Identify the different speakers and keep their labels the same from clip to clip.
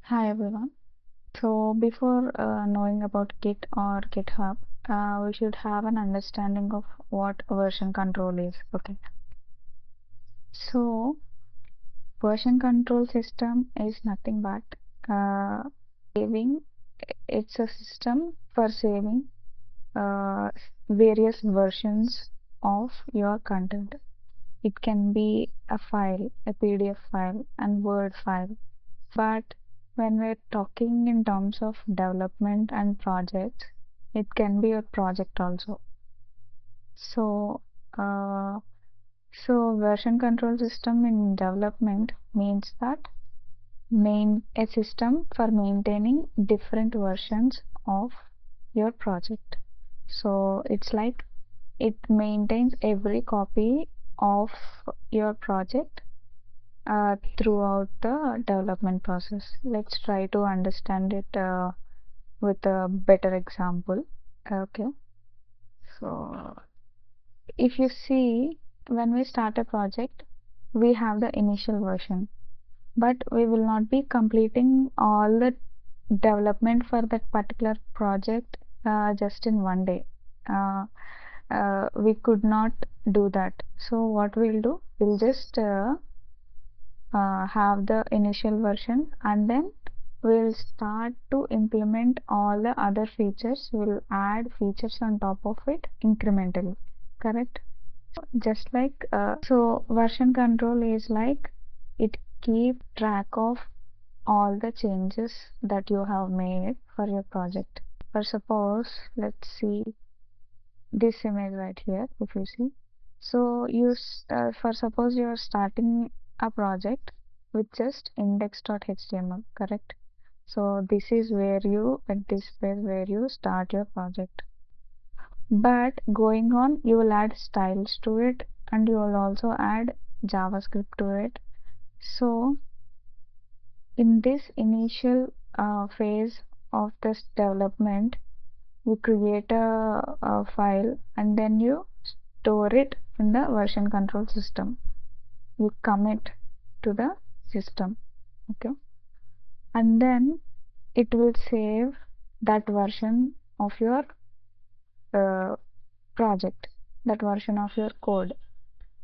Speaker 1: Hi everyone. So before knowing about Git or GitHub, we should have an understanding of what version control is. Okay. So version control system is nothing but uh, saving. It's a system for saving uh, various versions of your content. It can be a file, a PDF file, and Word file. But when we're talking in terms of development and projects, it can be a project also. So, uh, so version control system in development means that a system for maintaining different versions of your project. So it's like it maintains every copy of your project throughout the development process. Let's try to understand it with a better example. Okay, so if you see, when we start a project, we have the initial version, but we will not be completing all the development for that particular project just in one day. Uh, we could not do that. So what we'll do, we'll just have the initial version, and then we'll start to implement all the other features. We'll add features on top of it incrementally. Correct? Just like so version control is like it keep track of all the changes that you have made for your project. For suppose, let's see this image right here. If you see, so for suppose you are starting a project with just index.html, correct? So this is where you, at this page where you start your project. But going on, you will add styles to it, and you will also add JavaScript to it. So in this initial phase of this development, you create a file, and then you store it in the version control system. You commit to the system. Okay, and then it will save that version of your uh, project, that version of your code.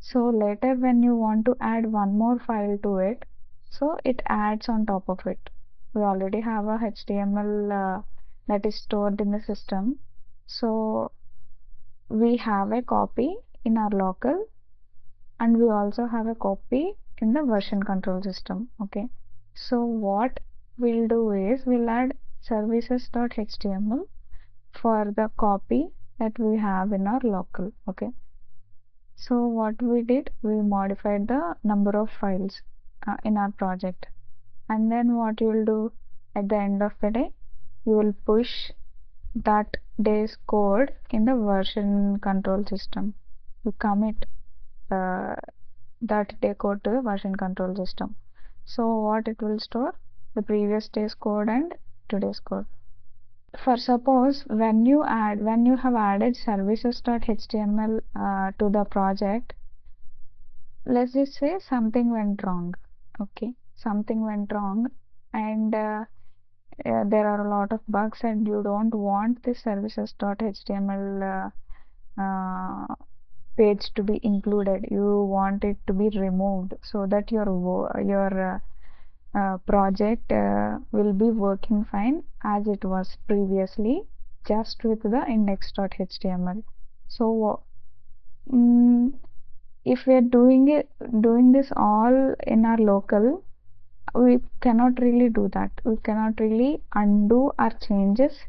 Speaker 1: So later when you want to add one more file to it, so it adds on top of it. We already have a HTML that is stored in the system. So we have a copy in our local, and we also have a copy in the version control system. Okay, so what we'll do is we'll add services.html for the copy that we have in our local. Okay, so what we did, we modified the number of files in our project, and then what you will do at the end of the day, you will push that day's code in the version control system. You commit uh, that day code to the version control system. So what it will store? The previous day's code and today's code. For suppose when you have added services.html to the project, let's just say something went wrong. Okay, something went wrong, and there are a lot of bugs, and you don't want this services.html page to be included. You want it to be removed so that your project will be working fine as it was previously, just with the index.html. So if we are doing this all in our local, we cannot really do that. We cannot really undo our changes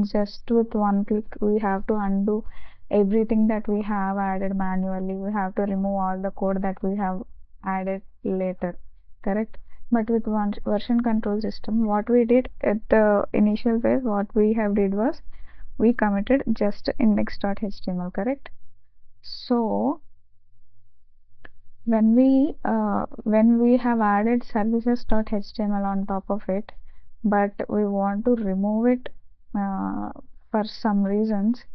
Speaker 1: just with one click. We have to undo everything that we have added manually. We have to remove all the code that we have added later, correct? But with one version control system, what we did at the initial phase, what we have did was we committed just index.html, correct? So when we have added services.html on top of it, but we want to remove it for some reasons,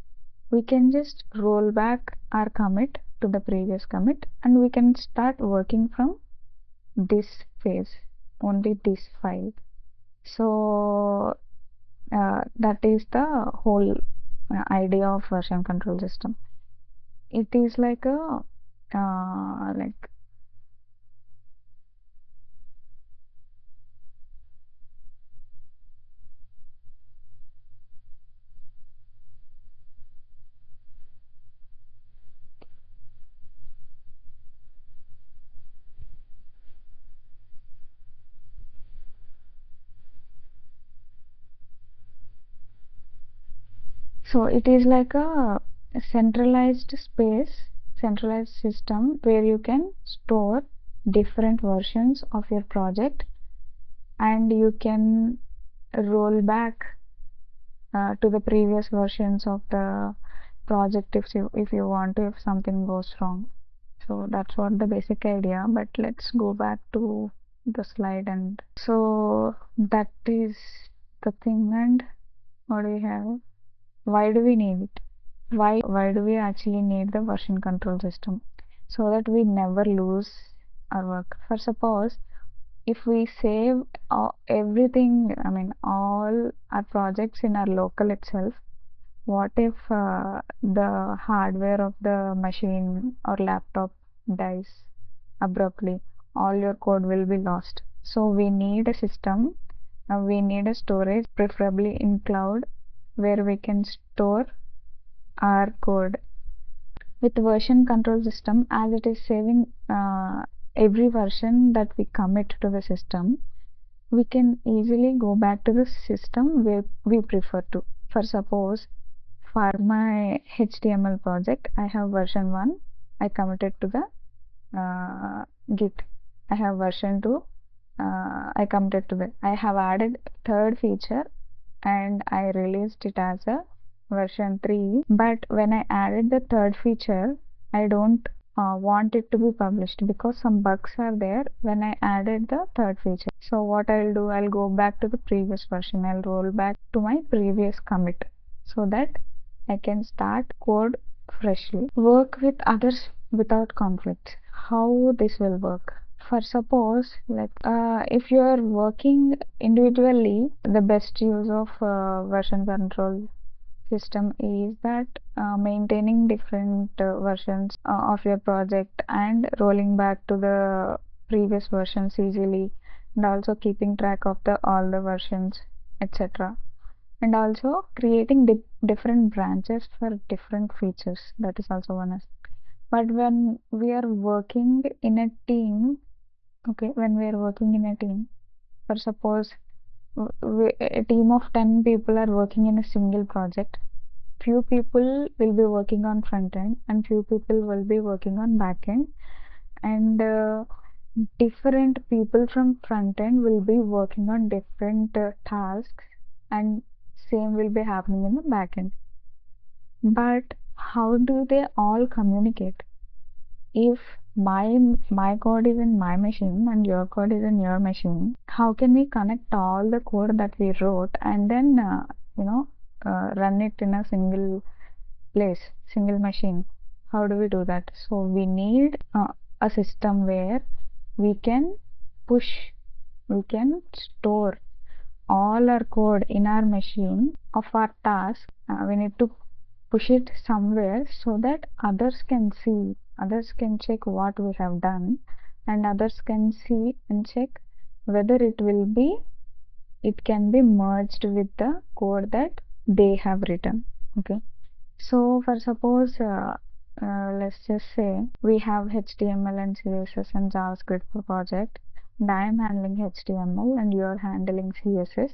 Speaker 1: we can just roll back our commit to the previous commit, and we can start working from this phase, only this file. So that is the whole idea of version control system. It is like a like so it is like a centralized space, centralized system where you can store different versions of your project, and you can roll back to the previous versions of the project if you want to, if something goes wrong. So that's what the basic idea, but let's go back to the slide. And so that is the thing. And what do we have? Why do we need it? Why do we actually need the version control system? So that we never lose our work. For suppose if we save everything, I mean all our projects in our local itself, what if the hardware of the machine or laptop dies abruptly? All your code will be lost. So we need a system, we need a storage, preferably in cloud, where we can store our code. With version control system, as it is saving every version that we commit to the system, we can easily go back to the system where we prefer to. For suppose, for my HTML project, I have version 1, I committed to the Git. I have version 2, I committed to the, I have added third feature and I released it as a version 3. But when I added the third feature, I don't want it to be published because some bugs are there when I added the third feature. So what I'll do, I'll go back to the previous version, I'll roll back to my previous commit so that I can start code freshly. Work with others without conflict. How this will work? For suppose, like if you are working individually, the best use of version control system is that maintaining different versions of your project and rolling back to the previous versions easily, and also keeping track of the all the versions, etc. And also creating different branches for different features. That is also one aspect. But when we are working in a team, okay, when we are working in a team, for suppose a team of 10 people are working in a single project, few people will be working on front end and few people will be working on back end, and different people from front end will be working on different tasks, and same will be happening in the back end. But how do they all communicate? If my code is in my machine and your code is in your machine, how can we connect all the code that we wrote and then run it in a single place, single machine? How do we do that? So we need a system where we can push, we can store all our code in our machine of our task. We need to push it somewhere so that others can see, others can check what we have done, and others can see and check whether it can be merged with the code that they have written. Okay, so for suppose let's just say we have HTML and CSS and JavaScript project, and I am handling HTML and you are handling CSS,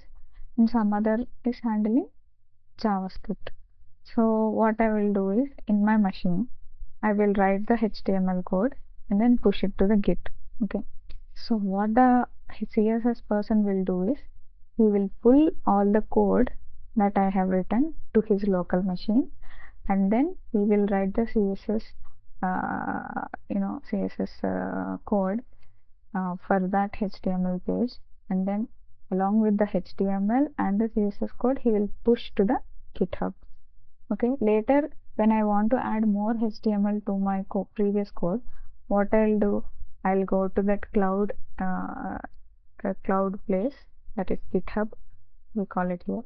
Speaker 1: and some other is handling JavaScript. So what I will do is, in my machine, I will write the HTML code and then push it to the Git. Okay. So what the CSS person will do is, he will pull all the code that I have written to his local machine, and then he will write the CSS, code for that HTML page, and then along with the HTML and the CSS code, he will push to the GitHub. Okay, later when I want to add more HTML to my previous code, what I'll do, I'll go to that cloud place, that is GitHub, we call it here.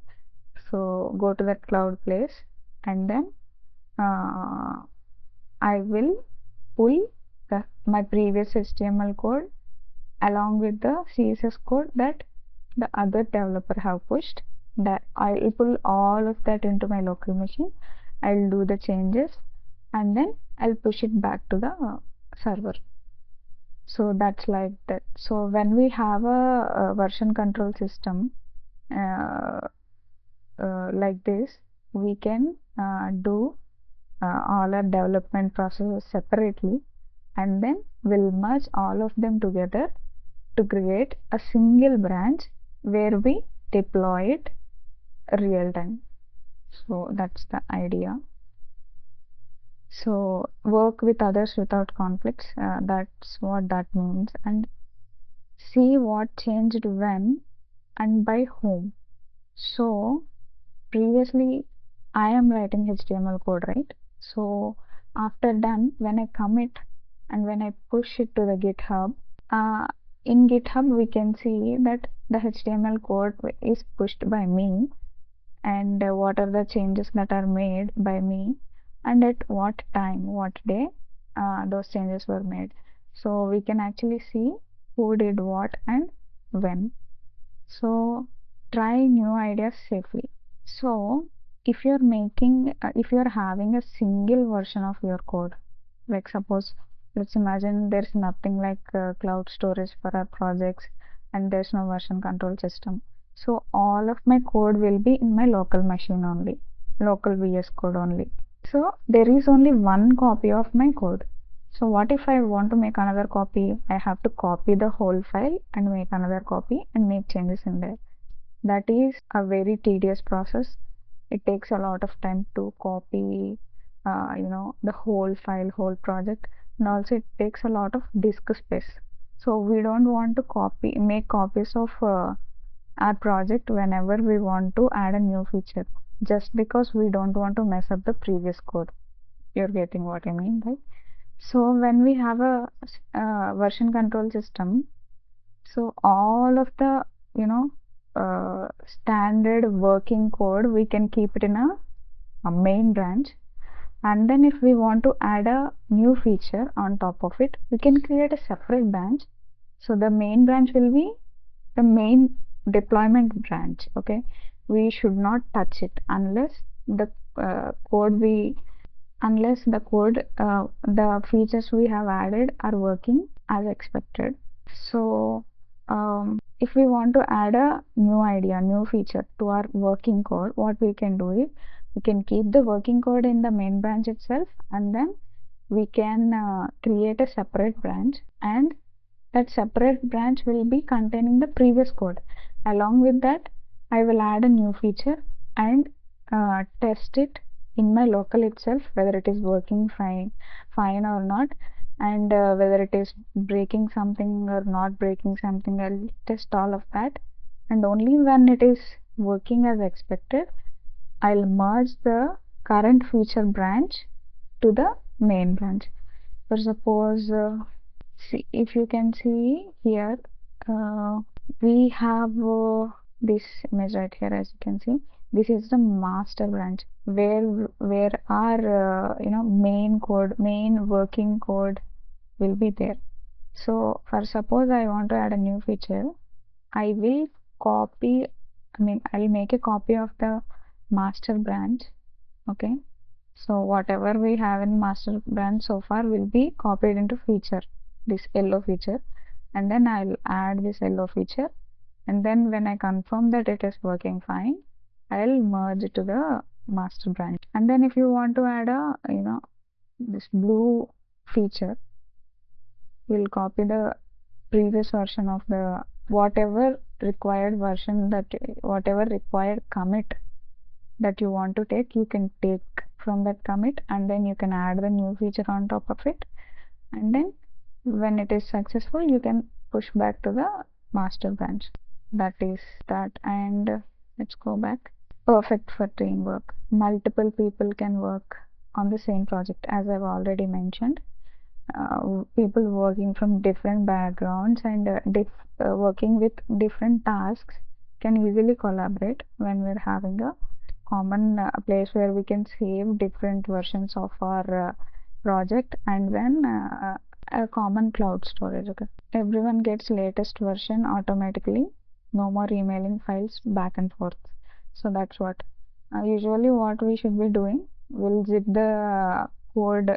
Speaker 1: So go to that cloud place, and then I will pull my previous HTML code along with the CSS code that the other developer have pushed. That I'll pull all of that into my local machine. I'll do the changes, and then I'll push it back to the server. So that's like that. So when we have a version control system like this, we can do all our development processes separately, and then we'll merge all of them together to create a single branch where we deploy it real time. So that's the idea. So work with others without conflicts, that's what that means. And see what changed when and by whom. So previously I am writing HTML code, right? So after done, when I commit and when I push it to the GitHub, in GitHub we can see that the HTML code is pushed by me, and what are the changes that are made by me, and at what time, what day those changes were made. So we can actually see who did what and when. So try new ideas safely. So if you're having a single version of your code, like suppose, let's imagine there's nothing like cloud storage for our projects, and there's no version control system. So all of my code will be in my local machine only, local VS Code only. So there is only one copy of my code. So what if I want to make another copy? I have to copy the whole file and make another copy and make changes in there. That is a very tedious process. It takes a lot of time to copy the whole file, whole project, and also it takes a lot of disk space. So we don't want to make copies of our project whenever we want to add a new feature, just because we don't want to mess up the previous code. You're getting what I mean, right? So when we have a version control system, so all of the standard working code, we can keep it in a main branch, and then if we want to add a new feature on top of it, we can create a separate branch. So the main branch will be the main deployment branch. Okay, we should not touch it unless the the features we have added are working as expected. So if we want to add a new feature to our working code, what we can do is we can keep the working code in the main branch itself, and then we can create a separate branch, and that separate branch will be containing the previous code. Along with that, I will add a new feature and test it in my local itself, whether it is working fine or not, and whether it is breaking something or not breaking something. I'll test all of that, and only when it is working as expected, I'll merge the current feature branch to the main branch. For suppose, see, if you can see here, we have this image right here. As you can see, this is the master branch where our main working code will be there. So for suppose I want to add a new feature, I will I'll make a copy of the master branch. Okay, so whatever we have in master branch so far will be copied into feature, this yellow feature, and then I'll add this yellow feature, and then when I confirm that it is working fine, I'll merge it to the master branch. And then if you want to add a this blue feature, we'll copy the previous version of the whatever required commit that you want to take, you can take from that commit, and then you can add the new feature on top of it, and then when it is successful, you can push back to the master branch. That is that. And let's go back. Perfect for teamwork. Multiple people can work on the same project, as I've already mentioned. People working from different backgrounds and working with different tasks can easily collaborate when we're having a common place where we can save different versions of our project, and then a common cloud storage. Okay, everyone gets latest version automatically, no more emailing files back and forth. So that's what usually what we should be doing. We'll zip the code,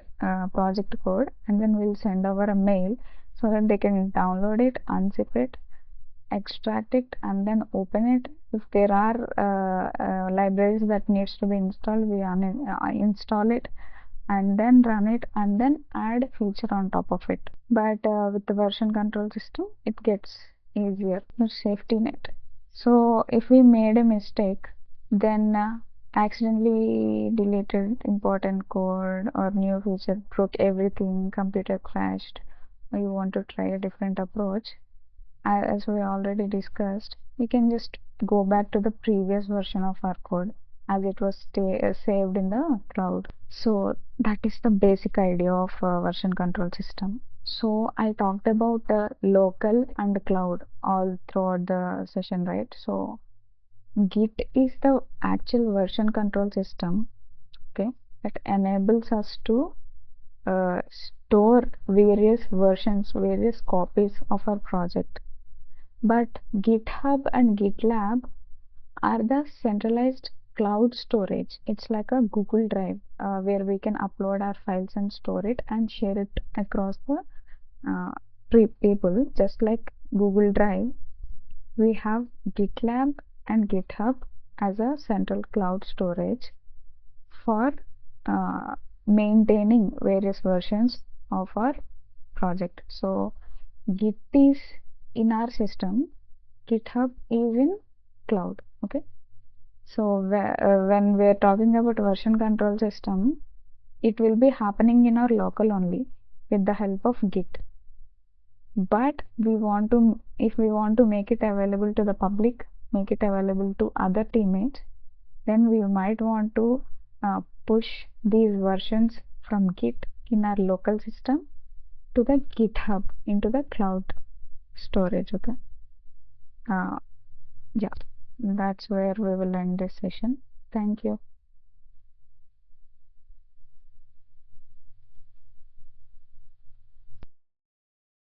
Speaker 1: project code, and then we'll send over a mail so that they can download it, unzip it, extract it, and then open it. If there are libraries that needs to be installed, we install it and then run it and then add feature on top of it. But with the version control system, it gets easier. Safety net. So if we made a mistake, then accidentally deleted important code or new feature, broke everything, computer crashed, or you want to try a different approach, as we already discussed, we can just go back to the previous version of our code as it was saved in the cloud. So that is the basic idea of version control system. So I talked about local and cloud all throughout the session, right? So Git is the actual version control system, okay, that enables us to store various versions, various copies of our project. But GitHub and GitLab are the centralized cloud storage. It's like a Google Drive where we can upload our files and store it and share it across the people. Just like Google Drive, we have GitLab and GitHub as a central cloud storage for maintaining various versions of our project. So Git is in our system, GitHub is in cloud. Okay, so when we're talking about version control system, it will be happening in our local only with the help of Git. But we want to, if we want to make it available to the public, make it available to other teammates, then we might want to push these versions from Git in our local system to the GitHub into the cloud storage. Okay, yeah, that's where we will end this session. Thank you.